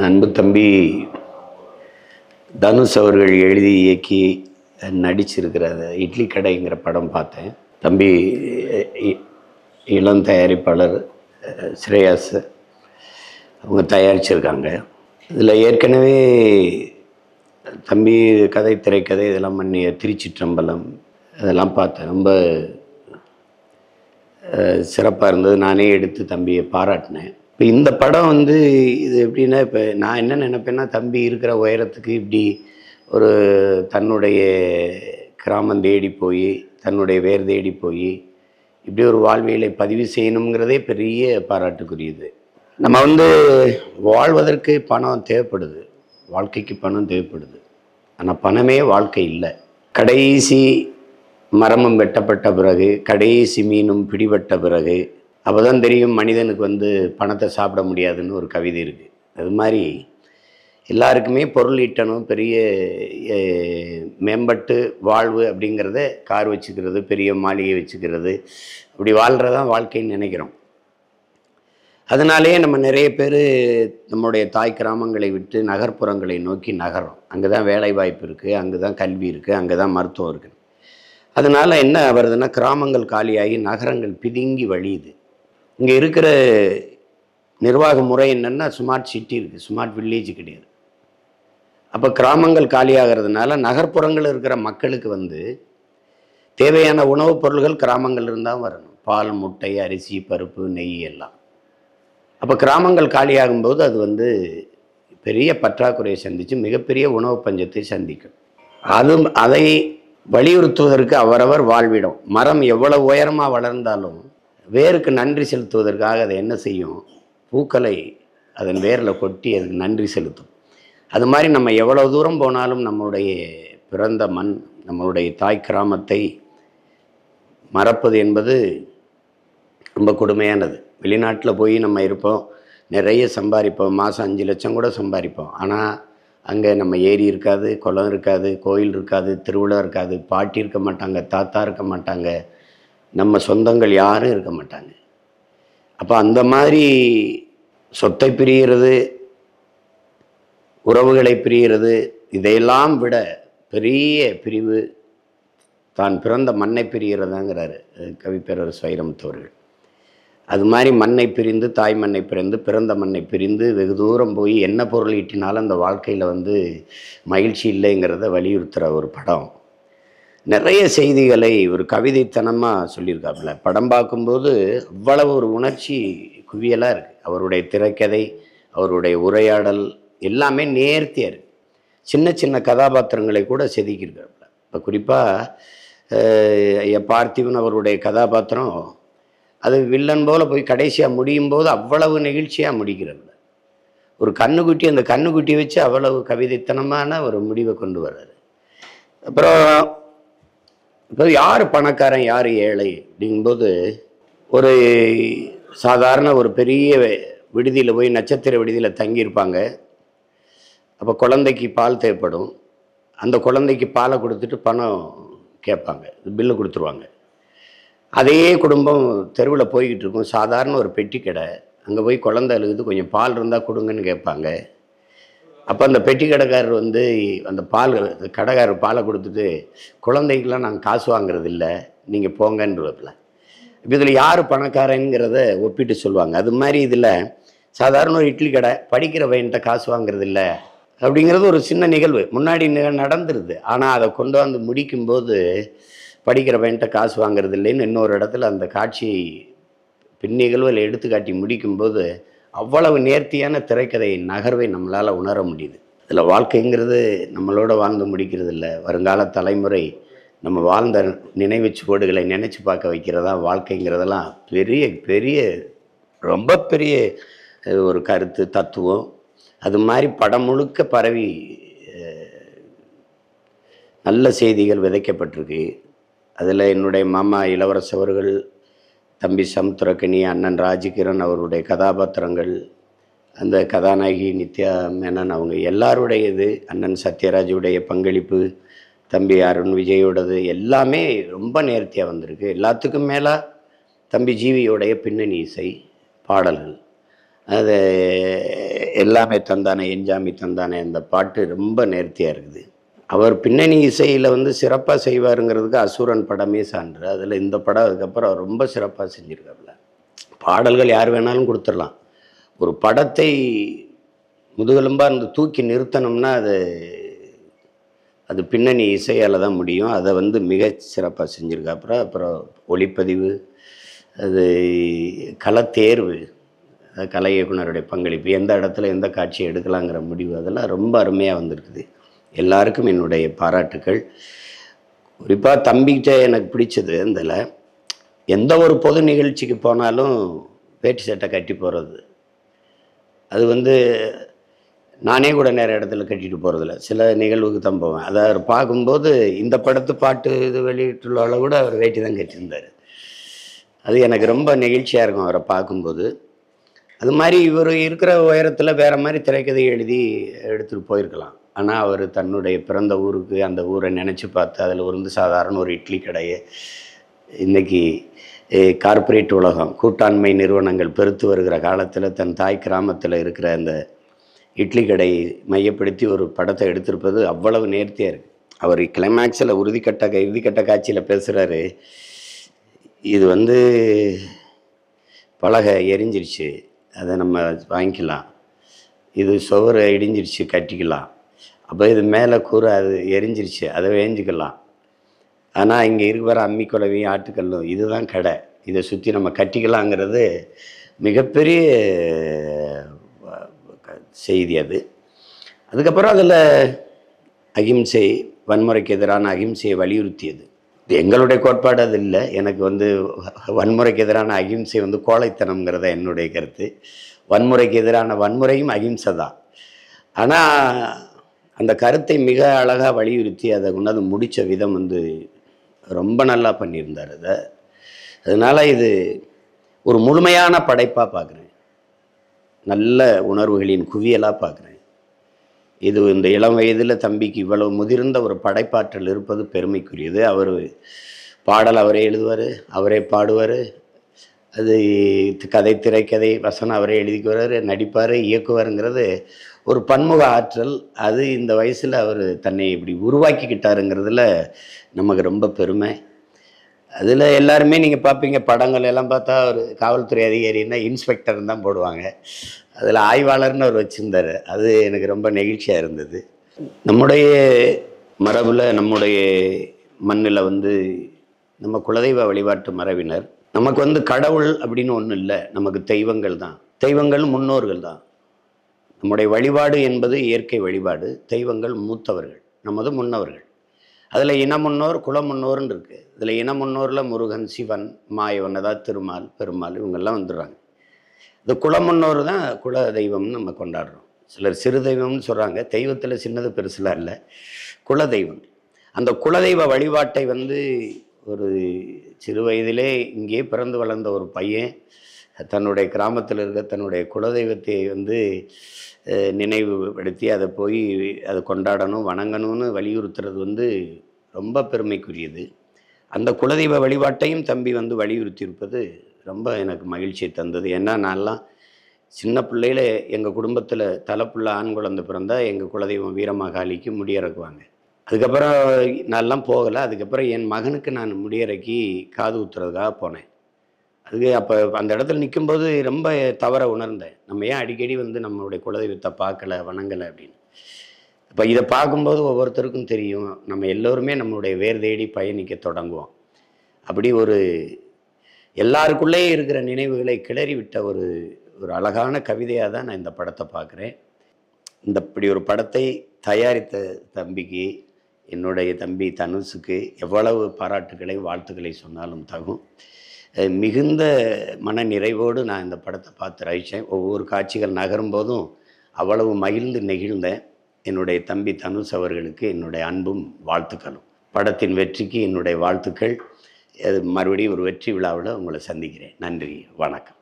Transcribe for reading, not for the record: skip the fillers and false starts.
அன்பு தம்பி தனுஷ் அவர்கள் எழுதி இயக்கி நடிச்சிருக்கிற இட்லி கடைங்கிற படம் பார்த்தேன். தம்பி இளம் தயாரிப்பாளர் ஸ்ரேயாஸ் அவங்க தயாரிச்சிருக்காங்க. இதில் ஏற்கனவே தம்பி கதை திரைக்கதை இதெல்லாம் பண்ணி திருச்சிற்றம்பலம் அதெல்லாம் பார்த்தேன். ரொம்ப சிறப்பாக இருந்தது. நானே எடுத்து தம்பியை பாராட்டினேன். இப்போ இந்த படம் இது எப்படின்னா, இப்போ நான் என்ன நினைப்பேன்னா, தம்பி இருக்கிற உயரத்துக்கு இப்படி ஒரு தன்னுடைய கிராமம் தேடி போய் தன்னுடைய வேர் தேடி போய் இப்படி ஒரு வாழ்வியலை பதிவு செய்யணுங்கிறதே பெரிய பாராட்டுக்குரியது. நம்ம வாழ்வதற்கு பணம் தேவைப்படுது, வாழ்க்கைக்கு பணம் தேவைப்படுது. ஆனால் பணமே வாழ்க்கை இல்லை. கடைசி மரமும் வெட்டப்பட்ட பிறகு, கடைசி மீனும் பிடிபட்ட பிறகு அப்போதான் தெரியும் மனிதனுக்கு பணத்தை சாப்பிட முடியாதுன்னு ஒரு கவிதை இருக்குது. அது மாதிரி எல்லாருக்குமே பொருள் ஈட்டணும், பெரிய மேம்பட்டு வாழ்வு அப்படிங்கிறத கார் வச்சுக்கிறது, பெரிய மாளிகை வச்சுக்கிறது, அப்படி வாழ்கிறதான் வாழ்க்கைன்னு நினைக்கிறோம். அதனாலேயே நம்ம நிறைய பேர் நம்முடைய தாய் கிராமங்களை விட்டு நகர்ப்புறங்களை நோக்கி நகரோம். அங்கே தான் வேலை வாய்ப்பு இருக்குது, அங்கே தான் கல்வி இருக்குது, அங்கே தான் மருத்துவம் இருக்குது. அதனால் என்ன வருதுன்னா, கிராமங்கள் காலியாகி நகரங்கள் பிதுங்கி வழியுது. இங்கே இருக்கிற நிர்வாக முறை என்னென்னா, ஸ்மார்ட் சிட்டி இருக்குது, ஸ்மார்ட் வில்லேஜ் கிடையாது. அப்போ கிராமங்கள் காலியாகிறதுனால நகர்ப்புறங்கள் இருக்கிற மக்களுக்கு தேவையான உணவுப் பொருள்கள் கிராமங்கள் இருந்தால் வரணும். பால், முட்டை, அரிசி, பருப்பு, நெய் எல்லாம். அப்போ கிராமங்கள் காலியாகும்போது அது பெரிய பற்றாக்குறையை சந்தித்து மிகப்பெரிய உணவு பஞ்சத்தை சந்திக்கும். அதை வலியுறுத்துவதற்கு அவரவர் வாழ்விடம். மரம் எவ்வளவு உயரமாக வளர்ந்தாலும் வேருக்கு நன்றி செலுத்துவதற்காக அதை என்ன செய்யும்? பூக்களை அதன் வேரில் கொட்டி அதுக்கு நன்றி செலுத்தும். அது மாதிரி நம்ம எவ்வளவு தூரம் போனாலும் நம்முடைய பிறந்த மண், நம்மளுடைய தாய் கிராமத்தை மறப்பது என்பது ரொம்ப கொடுமையானது. வெளிநாட்டில் போய் நம்ம இருப்போம், நிறைய சம்பாதிப்போம், மாதம் 5 லட்சம் கூட சம்பாதிப்போம். ஆனால் அங்கே நம்ம ஏரி இருக்காது, குளம் இருக்காது, கோயில் இருக்காது, திருவிழா இருக்காது, பாட்டி இருக்க மாட்டாங்க, தாத்தா இருக்க மாட்டாங்க, நம்ம சொந்தங்கள் யாரும் இருக்க மாட்டாங்க. அப்போ அந்த மாதிரி சொத்தை பிரிகிறது, உறவுகளை பிரிகிறது, இதையெல்லாம் விட பெரிய பிரிவு தான் பிறந்த மண்ணை பிரிகிறதாங்கிறாரு கவிப்பேரரசு வைரமுத்து அவர்கள். அது மாதிரி மண்ணை பிரிந்து, தாய் மண்ணை பிரிந்து, பிறந்த மண்ணை பிரிந்து வெகு தூரம் போய் என்ன பொருள் ஈட்டினாலும் அந்த வாழ்க்கையில் மகிழ்ச்சி இல்லைங்கிறத வலியுறுத்துகிற ஒரு படம். நிறைய செய்திகளை ஒரு கவிதைத்தனமாக சொல்லியிருக்காப்புல. படம் பார்க்கும்போது அவ்வளவு ஒரு உணர்ச்சி குவியலாக இருக்குது. அவருடைய திரைக்கதை, அவருடைய உரையாடல் எல்லாமே நேர்த்தியாக இருக்குது. சின்ன சின்ன கதாபாத்திரங்களை கூட செதுக்கியிருக்காப்புல. இப்போ குறிப்பாக ஐயா பார்த்திபன் அவருடைய கதாபாத்திரம் அது வில்லன் போல் போய் கடைசியாக முடியும் போது அவ்வளவு நெகிழ்ச்சியாக முடிக்கிறது. ஒரு கண்ணுக்குட்டி, அந்த கண்ணுக்குட்டியை வச்சு அவ்வளவு கவிதைத்தனமான ஒரு முடிவை கொண்டு வர்றாரு. அப்புறம் இப்போ யார் பணக்காரன் யார் ஏழை அப்படிங்கும்போது, ஒரு சாதாரண ஒரு பெரிய விடுதியில் போய் நட்சத்திர விடுதியில் தங்கியிருப்பாங்க. அப்போ குழந்தைக்கு பால் தேவைப்படும். அந்த குழந்தைக்கு பாலை கொடுத்துட்டு பணம் கேட்பாங்க, பில்லு கொடுத்துருவாங்க. அதே குடும்பம் தெருவில் போய்கிட்டு இருக்கும், சாதாரண ஒரு பெட்டி கடை. அங்கே போய் குழந்தை அழுகுது, கொஞ்சம் பால் இருந்தால் கொடுங்கன்னு கேட்பாங்க. அப்போ அந்த பெட்டி கடைக்காரர் அந்த கடைக்காரர் பாலை கொடுத்துட்டு, குழந்தைக்கெலாம் நாங்கள் காசு வாங்குறது இல்லை, நீங்கள் போங்கன்றதில்ல. இப்போ இதில் யார் பணக்காரங்கிறத ஒப்பிட்டு சொல்லுவாங்க. அது மாதிரி இதில் சாதாரண ஒரு இட்லி கடை, படிக்கிற பையன்கிட்ட காசு வாங்குறது இல்லை அப்படிங்கிறது ஒரு சின்ன நிகழ்வு முன்னாடி நடந்துருது. ஆனால் அதை கொண்டு முடிக்கும்போது படிக்கிற பையன்கிட்ட காசு வாங்குறது இல்லைன்னு இன்னொரு இடத்துல அந்த காட்சியை பின் நிகழ்வில் எடுத்துக்காட்டி முடிக்கும்போது அவ்வளவு நேர்த்தியான திரைக்கதை நகர்வை நம்மளால் உணர முடியுது. இதில் வாழ்க்கைங்கிறது நம்மளோட வாழ்ந்து முடிக்கிறது இல்லை, வருங்கால தலைமுறை நம்ம வாழ்ந்த நினைவுச்சுவடுகளை நினச்சி பார்க்க வைக்கிறதா வாழ்க்கைங்கிறதெல்லாம் பெரிய பெரிய ரொம்ப பெரிய ஒரு கருத்து தத்துவம். அது மாதிரி படம் முழுக்க பரவி நல்ல செய்திகள் விதைக்கப்பட்டிருக்கு. அதில் என்னுடைய மாமா இளவரசு அவர்கள், தம்பி சமுத்திரக்கனி, அண்ணன் ராஜகிரண் அவருடைய கதாபாத்திரங்கள், அந்த கதாநாயகி நித்யா மேனன் அவங்க எல்லாருடையது, அண்ணன் சத்யராஜுடைய பங்களிப்பு, தம்பி அருண் விஜயோடது எல்லாமே ரொம்ப நேர்த்தியாக வந்திருக்கு. எல்லாத்துக்கும் மேலே தம்பி ஜீவியோடைய பின்னணி இசை பாடல்கள் அது எல்லாமே தந்தானே எஞ்சாமி தந்தானே அந்த பாட்டு ரொம்ப நேர்த்தியாக இருக்குது. அவர் பின்னணி இசையில் வந்து சிறப்பாக செய்வாருங்கிறதுக்கு அசுரன் படமே சான்று. அதில் இந்த படம் அதுக்கப்புறம் அவர் ரொம்ப சிறப்பாக செஞ்சுருக்காப்புல. பாடல்கள் யார் வேணாலும் கொடுத்துடலாம். ஒரு படத்தை முதுகெலும்பாக இருந்து தூக்கி நிறுத்தணும்னா அது பின்னணி இசையால் தான் முடியும். அதை வந்து மிக சிறப்பாக செஞ்சுருக்காப்புறம். அப்புறம் ஒளிப்பதிவு, அது கலைத்தேர்வு, கலை இயக்குனருடைய பங்களிப்பு, எந்த இடத்துல எந்த காட்சியை எடுக்கலாங்கிற முடிவு, அதெல்லாம் ரொம்ப அருமையாக வந்திருக்குது. எல்லாருக்கும் என்னுடைய பாராட்டுக்கள். குறிப்பாக தம்பிக்கிட்ட எனக்கு பிடிச்சது இதில் எந்த ஒரு பொது நிகழ்ச்சிக்கு போனாலும் வேட்டி சட்டை கட்டி போகிறது. அது வந்து நானே கூட நிறைய இடத்துல கட்டிட்டு போகிறதில்ல, சில நிகழ்வுக்கு தான் போவேன். அதை அவர் பார்க்கும்போது இந்த படத்து பாட்டு இது வெளியிட்டுள்ள கூட அவர் வேட்டி தான் கட்டியிருந்தார். அது எனக்கு ரொம்ப நெகிழ்ச்சியாக இருக்கும் அவரை பார்க்கும்போது. அது மாதிரி இவர் இருக்கிற உயரத்தில் வேறு மாதிரி திரைக்கதை எழுதி எடுத்துகிட்டு போயிருக்கலாம். ஆனால் அவர் தன்னுடைய பிறந்த ஊருக்கு, அந்த ஊரை நினச்சி பார்த்து அதில் இருந்து சாதாரண ஒரு இட்லி கடையை இன்றைக்கி கார்ப்பரேட் உலகம், கூட்டாண்மை நிறுவனங்கள் பெருத்து வருகிற காலத்தில் தன் தாய் கிராமத்தில் இருக்கிற அந்த இட்லி கடை மையப்படுத்தி ஒரு படத்தை எடுத்திருப்பது அவ்வளவு நேர்த்தியாக இருக்குது. அவர் கிளைமேக்ஸில் இறுதிக்கட்ட காட்சியில் பேசுகிறாரு, இது வந்து பலகை எரிஞ்சிருச்சு, அதை நம்ம வாங்கிக்கலாம், இது சுவர் இடிஞ்சிருச்சு கட்டிக்கலாம், அப்போ இது மேலே கூரை அது எரிஞ்சிருச்சு அதை வேஞ்சிக்கலாம், ஆனால் இங்கே இருக்கிற அம்மி குலவையும் ஆட்டுக்கல்லும் இதுதான் கடை, இதை சுற்றி நம்ம கட்டிக்கலாங்கிறது மிகப்பெரிய செய்தி. அதுக்கப்புறம் அதில் அகிம்சை, வன்முறைக்கு எதிரான அகிம்சையை வலியுறுத்தியது. எங்களுடைய கோட்பாடு அது இல்லை. எனக்கு வந்து வன்முறைக்கு எதிரான அகிம்சை வந்து கோழைத்தனம்ங்கிறத என்னுடைய கருத்து. வன்முறைக்கு எதிரான வன்முறையும் அகிம்சை தான். ஆனால் அந்த கருத்தை மிக அழகாக வலியுறுத்தி அதை கொண்டாந்து முடித்த விதம் வந்து ரொம்ப நல்லா பண்ணியிருந்தார். அதனால் இது ஒரு முழுமையான படைப்பாக பார்க்குறேன், நல்ல உணர்வுகளின் குவியலாக பார்க்குறேன். இது இந்த இளம் வயதில் தம்பிக்கு இவ்வளவு முதிர்ந்த ஒரு படைப்பாற்றல் இருப்பது பெருமைக்குரியது. அவர் பாடல் அவரே எழுதுவார், அவரே பாடுவார், அது கதை, திரைக்கதை, வசனம் அவரே எழுதிக்குவார், நடிப்பார், இயக்குவாருங்கிறது ஒரு பன்முக ஆற்றல். அது இந்த வயசில் அவர் தன்னை இப்படி உருவாக்கிக்கிட்டாருங்கிறதுல நமக்கு ரொம்ப பெருமை. அதில் எல்லாருமே நீங்கள் பார்ப்பீங்க, படங்கள் எல்லாம் பார்த்தா ஒரு காவல்துறை அதிகாரின்னா இன்ஸ்பெக்டர்னு தான் போடுவாங்க. அதில் ஆய்வாளர்னு அவர் வச்சுருந்தார். அது எனக்கு ரொம்ப நெகிழ்ச்சியாக இருந்தது. நம்முடைய மரபில், நம்முடைய மண்ணில் வந்து நம்ம குலதெய்வ வழிபாட்டு மரபினர், நமக்கு வந்து கடவுள் அப்படின்னு ஒன்றும் இல்லை, நமக்கு தெய்வங்கள் தான். தெய்வங்கள் முன்னோர்கள் தான். நம்முடைய வழிபாடு என்பது இயற்கை வழிபாடு, தெய்வங்கள் மூத்தவர்கள், நமது முன்னவர்கள். அதில் இன முன்னோர், குல முன்னோர்னு இருக்குது. இதில் இன முன்னோரில் முருகன், சிவன், மாயவன், அதாவது திருமால், பெருமாள், இவங்கெல்லாம் வந்துடுறாங்க. இந்த குல முன்னோர் தான் குல தெய்வம்னு நம்ம கொண்டாடுறோம். சிலர் சிறு தெய்வம்னு சொல்கிறாங்க. தெய்வத்தில் சின்னது பெருசுலாம் இல்லை, குலதெய்வம். அந்த குலதெய்வ வழிபாட்டை வந்து ஒரு சிறு வயதிலே இங்கே பிறந்து வளர்ந்த ஒரு பையன் தன்னுடைய கிராமத்தில் இருக்க தன்னுடைய குலதெய்வத்தை வந்து நினைவுபடுத்தி அதை போய் அதை கொண்டாடணும், வணங்கணும்னு வலியுறுத்துறது வந்து ரொம்ப பெருமைக்குரியது. அந்த குலதெய்வ வழிபாட்டையும் தம்பி வந்து வலியுறுத்தியிருப்பது ரொம்ப எனக்கு மகிழ்ச்சியை தந்தது. ஏன்னா நான்லாம் சின்ன பிள்ளையில் எங்கள் குடும்பத்தில் தலைப்புள்ள ஆண் குழந்தை பிறந்தால் எங்கள் குலதெய்வம் வீரமாகாளிக்கு முடியிறக்குவாங்க. அதுக்கப்புறம் நான்லாம் போகலை. அதுக்கப்புறம் என் மகனுக்கு நான் முடியிறக்கி காது ஊத்துறதுக்காக போனேன். அதுக்கு அப்போ அந்த இடத்துல நிற்கும்போது ரொம்ப தவற உணர்ந்தேன். நம்ம ஏன் அடிக்கடி வந்து நம்மளுடைய குலதெய்வத்தை பார்க்கலை, வணங்கலை அப்படின்னு. இப்போ இதை பார்க்கும்போது ஒவ்வொருத்தருக்கும் தெரியும், நம்ம எல்லோருமே நம்மளுடைய வேர் தேடி பயணிக்க தொடங்குவோம். அப்படி ஒரு எல்லாருக்குள்ளேயே இருக்கிற நினைவுகளை கிளறி விட்ட ஒரு அழகான கவிதையாக தான் நான் இந்த படத்தை பார்க்குறேன். இப்படி ஒரு படத்தை தயாரித்த தம்பிக்கு, என்னுடைய தம்பி தனுஷுக்கு எவ்வளவு பாராட்டுக்களை, வாழ்த்துக்களை சொன்னாலும் தகும். மிகுந்த மன நிறைவோடு நான் இந்த படத்தை பார்த்து ரசித்தேன். ஒவ்வொரு காட்சிகள் நகரும் போதும் அவ்வளவு மகிழ்ந்து நெகிழ்ந்தேன். என்னுடைய தம்பி தனுஷ் அவர்களுக்கு என்னுடைய அன்பும் வாழ்த்துக்களும். படத்தின் வெற்றிக்கு என்னுடைய வாழ்த்துக்கள். மறுபடியும் ஒரு வெற்றி விழாவில் உங்களை சந்திக்கிறேன். நன்றி, வணக்கம்.